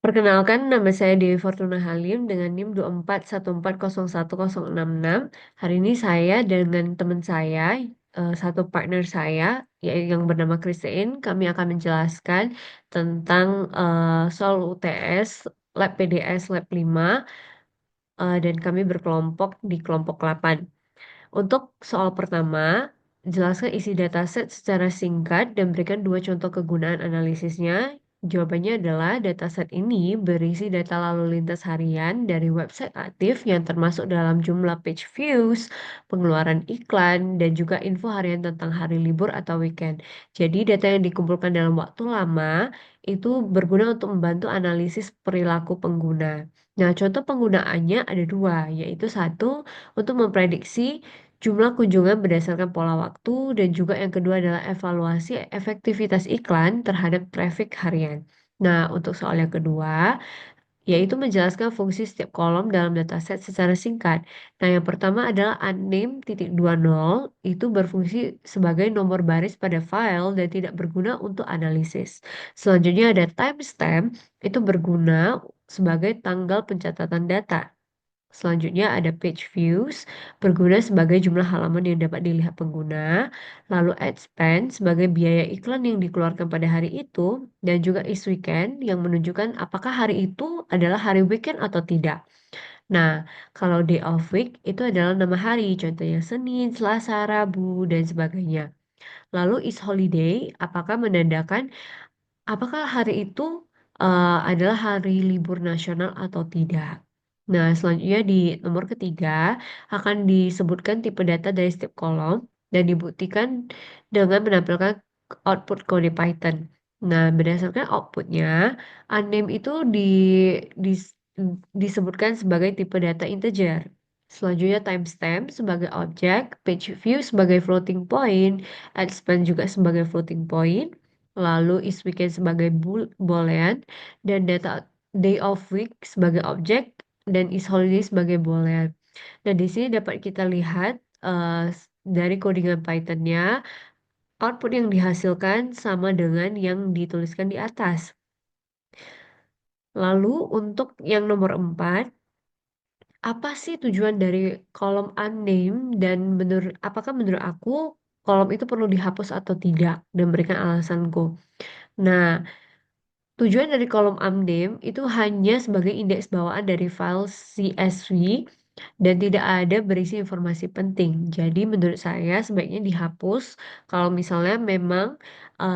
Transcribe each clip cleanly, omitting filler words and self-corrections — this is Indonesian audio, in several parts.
Perkenalkan, nama saya Dewi Fortuna Halim dengan NIM 2414011066. Hari ini saya dengan teman saya, satu partner saya, yang bernama Christine, kami akan menjelaskan tentang soal UTS, Lab PDS, Lab 5, dan kami berkelompok di kelompok 8. Untuk soal pertama, jelaskan isi dataset secara singkat dan berikan dua contoh kegunaan analisisnya. Jawabannya adalah dataset ini berisi data lalu lintas harian dari website aktif yang termasuk dalam jumlah page views, pengeluaran iklan, dan juga info harian tentang hari libur atau weekend. Jadi data yang dikumpulkan dalam waktu lama itu berguna untuk membantu analisis perilaku pengguna. Nah, contoh penggunaannya ada dua, yaitu satu, untuk memprediksi jumlah kunjungan berdasarkan pola waktu dan juga yang kedua adalah evaluasi efektivitas iklan terhadap traffic harian. Nah, untuk soal yang kedua, yaitu menjelaskan fungsi setiap kolom dalam dataset secara singkat. Nah, yang pertama adalah unnamed.20 itu berfungsi sebagai nomor baris pada file dan tidak berguna untuk analisis. Selanjutnya ada timestamp, itu berguna sebagai tanggal pencatatan data. Selanjutnya ada page views, berguna sebagai jumlah halaman yang dapat dilihat pengguna. Lalu ad spend sebagai biaya iklan yang dikeluarkan pada hari itu. Dan juga is weekend yang menunjukkan apakah hari itu adalah hari weekend atau tidak. Nah, kalau day of week itu adalah nama hari, contohnya Senin, Selasa, Rabu, dan sebagainya. Lalu is holiday, apakah menandakan apakah hari itu adalah hari libur nasional atau tidak? Nah, selanjutnya di nomor ketiga akan disebutkan tipe data dari setiap kolom dan dibuktikan dengan menampilkan output kode Python. Nah, berdasarkan outputnya, unnamed itu dis- disebutkan sebagai tipe data integer. Selanjutnya timestamp sebagai objek, page view sebagai floating point, span juga sebagai floating point, lalu is weekend sebagai boolean, dan data day of week sebagai objek, dan is holiday sebagai boolean. Nah, di sini dapat kita lihat dari codingan Python-nya, output yang dihasilkan sama dengan yang dituliskan di atas. Lalu untuk yang nomor 4, apa sih tujuan dari kolom unnamed dan apakah menurut aku kolom itu perlu dihapus atau tidak dan berikan alasanku. Nah, tujuan dari kolom unnamed itu hanya sebagai indeks bawaan dari file CSV dan tidak ada berisi informasi penting. Jadi menurut saya sebaiknya dihapus kalau misalnya memang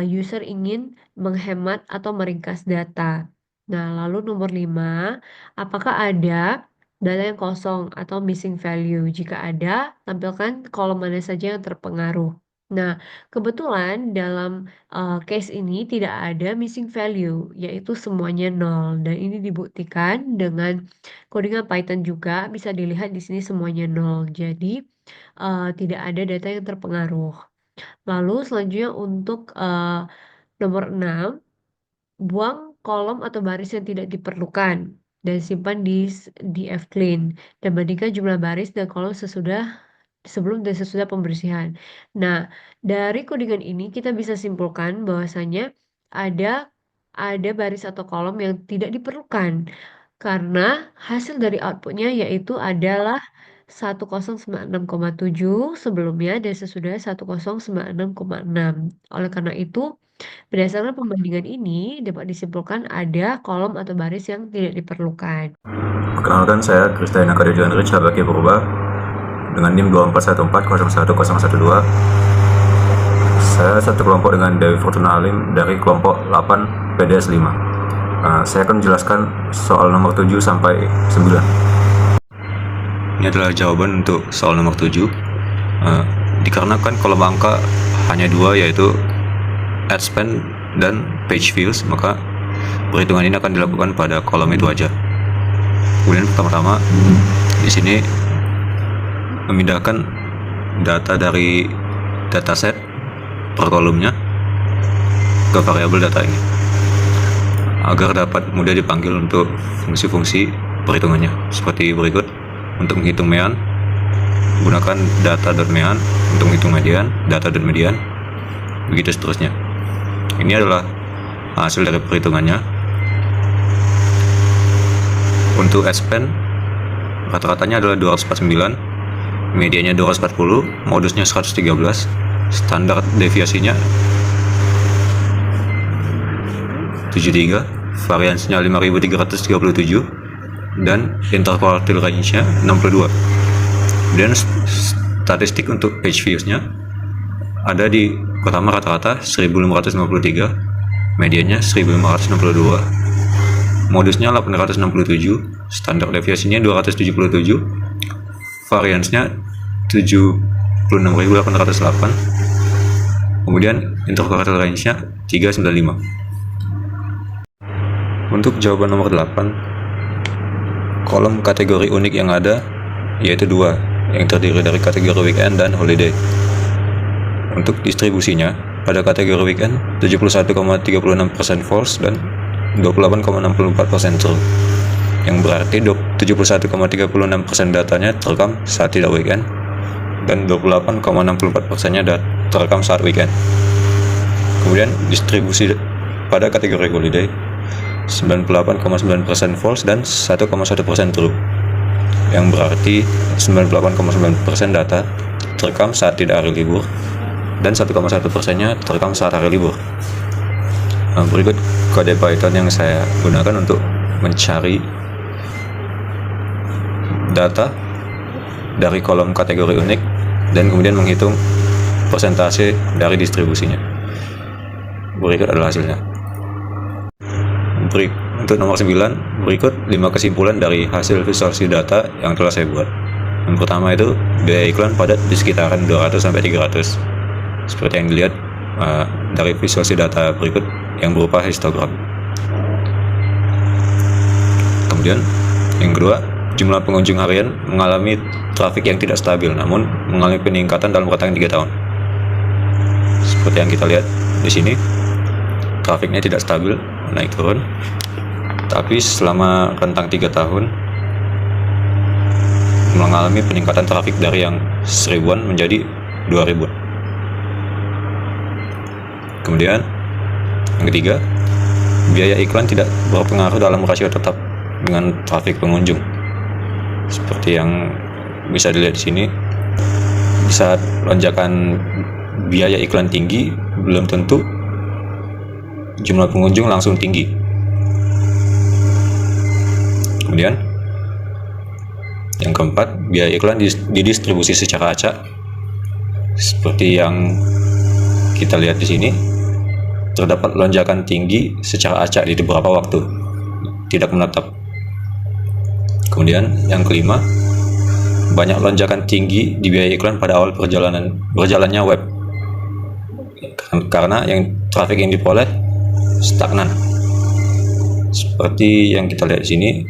user ingin menghemat atau meringkas data. Nah, lalu nomor 5, apakah ada data yang kosong atau missing value? Jika ada, tampilkan kolom mana saja yang terpengaruh. Nah, kebetulan dalam case ini tidak ada missing value, yaitu semuanya nol. Dan ini dibuktikan dengan codingan Python juga bisa dilihat di sini semuanya nol. Jadi tidak ada data yang terpengaruh. Lalu selanjutnya untuk nomor 6, buang kolom atau baris yang tidak diperlukan dan simpan di fclean dan bandingkan jumlah baris dan kolom sebelum dan sesudah pembersihan. Nah, dari codingan ini kita bisa simpulkan bahwasanya ada ada baris atau kolom yang tidak diperlukan karena hasil dari outputnya yaitu adalah 1096,7 sebelumnya dan sesudah 1096,6. Oleh karena itu, berdasarkan pembandingan ini dapat disimpulkan ada kolom atau baris yang tidak diperlukan. Perkenalkan, saya Krisdayanti Akadia Rich Habaki Purba dengan NIM 2414011012. Saya satu kelompok dengan Dewi Fortuna Halim dari kelompok 8 PDS 5. Saya akan menjelaskan soal nomor 7 sampai 9. Ini adalah jawaban untuk soal nomor 7. Dikarenakan kolom angka hanya dua, yaitu ad spend dan page views, maka perhitungan ini akan dilakukan pada kolom itu aja. Kemudian pertama-tama di sini memindahkan data dari dataset per kolomnya ke variabel data ini agar dapat mudah dipanggil untuk fungsi-fungsi perhitungannya seperti berikut. Untuk menghitung mean, gunakan data.mean. Untuk menghitung median, data.median, begitu seterusnya. Ini adalah hasil dari perhitungannya. Untuk ad spend rata-ratanya adalah 249, medianya 240, modusnya 113, standar deviasinya 73, variansinya 5337, dan interquartile range-nya 62. Kemudian statistik untuk page views-nya ada di pertama rata-rata 1553, medianya 1562, modusnya 867, standar deviasinya 277, variansnya 76.808, kemudian interquartile range-nya 395. Untuk jawaban nomor 8, kolom kategori unik yang ada yaitu 2, yang terdiri dari kategori weekend dan holiday. Untuk distribusinya, pada kategori weekend 71,36% false dan 28,64% true, yang berarti 71,36% datanya terekam saat tidak weekend dan 28,64%-nya terekam saat weekend. Kemudian distribusi pada kategori holiday 98,9% false dan 1,1% true, yang berarti 98,9% data terekam saat tidak hari libur dan 1,1%-nya terekam saat hari libur. Nah, berikut kode Python yang saya gunakan untuk mencari data dari kolom kategori unik dan kemudian menghitung persentase dari distribusinya. Berikut adalah hasilnya. Untuk nomor 9, berikut 5 kesimpulan dari hasil visualisasi data yang telah saya buat. Yang pertama itu biaya iklan padat di sekitaran 200-300, seperti yang dilihat dari visualisasi data berikut yang berupa histogram. Kemudian yang kedua, jumlah pengunjung harian mengalami trafik yang tidak stabil, namun mengalami peningkatan dalam rentang 3 tahun. Seperti yang kita lihat di sini, trafiknya tidak stabil, naik turun, tapi selama rentang 3 tahun mengalami peningkatan trafik dari yang 1000-an menjadi 2000-an. Kemudian yang ketiga, biaya iklan tidak berpengaruh dalam rasio tetap dengan trafik pengunjung. Seperti yang bisa dilihat di sini, saat lonjakan biaya iklan tinggi, belum tentu jumlah pengunjung langsung tinggi. Kemudian yang keempat, biaya iklan didistribusi secara acak, seperti yang kita lihat di sini. Terdapat lonjakan tinggi secara acak di beberapa waktu, tidak menetap. Kemudian yang kelima, banyak lonjakan tinggi di biaya iklan pada awal berjalannya web, karena yang trafik yang diperoleh stagnan. Seperti yang kita lihat di sini,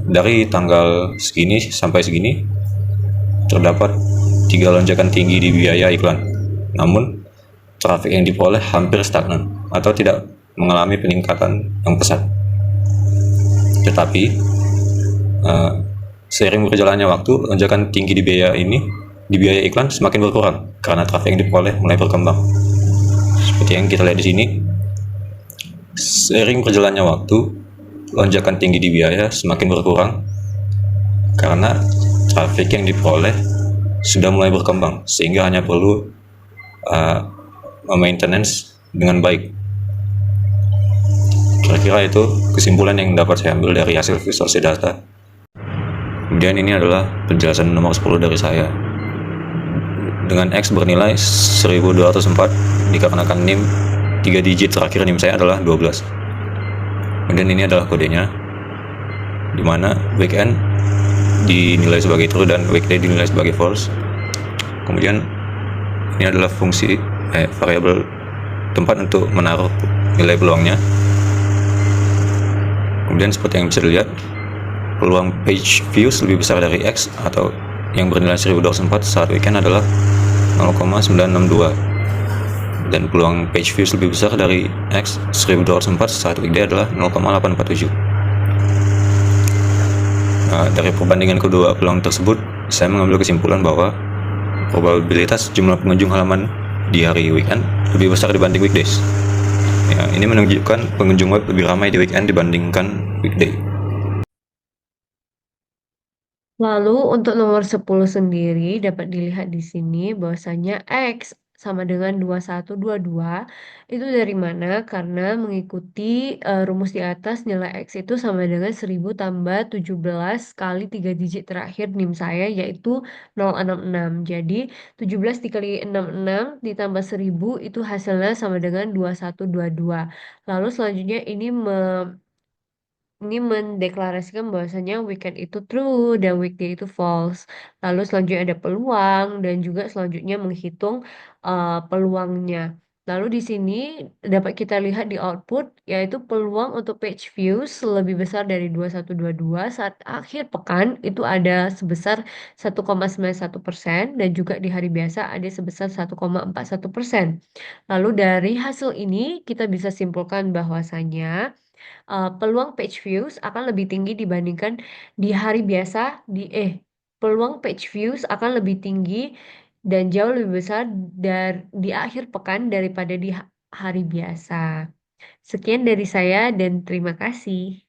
dari tanggal segini sampai segini terdapat 3 lonjakan tinggi di biaya iklan, namun trafik yang diperoleh hampir stagnan atau tidak mengalami peningkatan yang pesat. Tetapi seiring berjalannya waktu, lonjakan tinggi di biaya iklan semakin berkurang karena trafik yang diperoleh mulai berkembang. Seperti yang kita lihat di sini, seiring berjalannya waktu, lonjakan tinggi di biaya semakin berkurang karena trafik yang diperoleh sudah mulai berkembang, sehingga hanya perlu maintenance dengan baik. Kira-kira itu kesimpulan yang dapat saya ambil dari hasil visualisasi data. Kemudian ini adalah penjelasan nomor 10 dari saya. Dengan X bernilai 1204 dikarenakan NIM 3 digit terakhir NIM saya adalah 12. Kemudian ini adalah kodenya, dimana weekend dinilai sebagai true dan weekday dinilai sebagai false. Kemudian ini adalah fungsi variabel tempat untuk menaruh nilai peluangnya. Kemudian seperti yang bisa dilihat, peluang page views lebih besar dari X atau yang bernilai 1204 saat weekend adalah 0,962, dan peluang page views lebih besar dari X 1204 saat weekday adalah 0,847. Dari perbandingan kedua peluang tersebut, saya mengambil kesimpulan bahwa probabilitas jumlah pengunjung halaman di hari weekend lebih besar dibanding weekdays. Ini menunjukkan pengunjung web lebih ramai di weekend dibandingkan weekday. Lalu untuk nomor 10 sendiri dapat dilihat di sini bahwasanya X sama dengan 2122. Itu dari mana? Karena mengikuti rumus di atas nilai X itu sama dengan 1000 tambah 17 kali 3 digit terakhir NIM saya yaitu 066. Jadi 17 dikali 66 ditambah 1000 itu hasilnya sama dengan 2122. Lalu selanjutnya ini mendeklarasikan bahwasanya weekend itu true dan weekday itu false. Lalu selanjutnya ada peluang dan juga selanjutnya menghitung peluangnya. Lalu di sini dapat kita lihat di output yaitu peluang untuk page views lebih besar dari 2122 saat akhir pekan itu ada sebesar 1,91% dan juga di hari biasa ada sebesar 1,41%. Lalu dari hasil ini kita bisa simpulkan bahwasanya peluang page views akan lebih tinggi dibandingkan di hari biasa peluang page views akan lebih tinggi dan jauh lebih besar di akhir pekan daripada di hari biasa. Sekian dari saya dan terima kasih.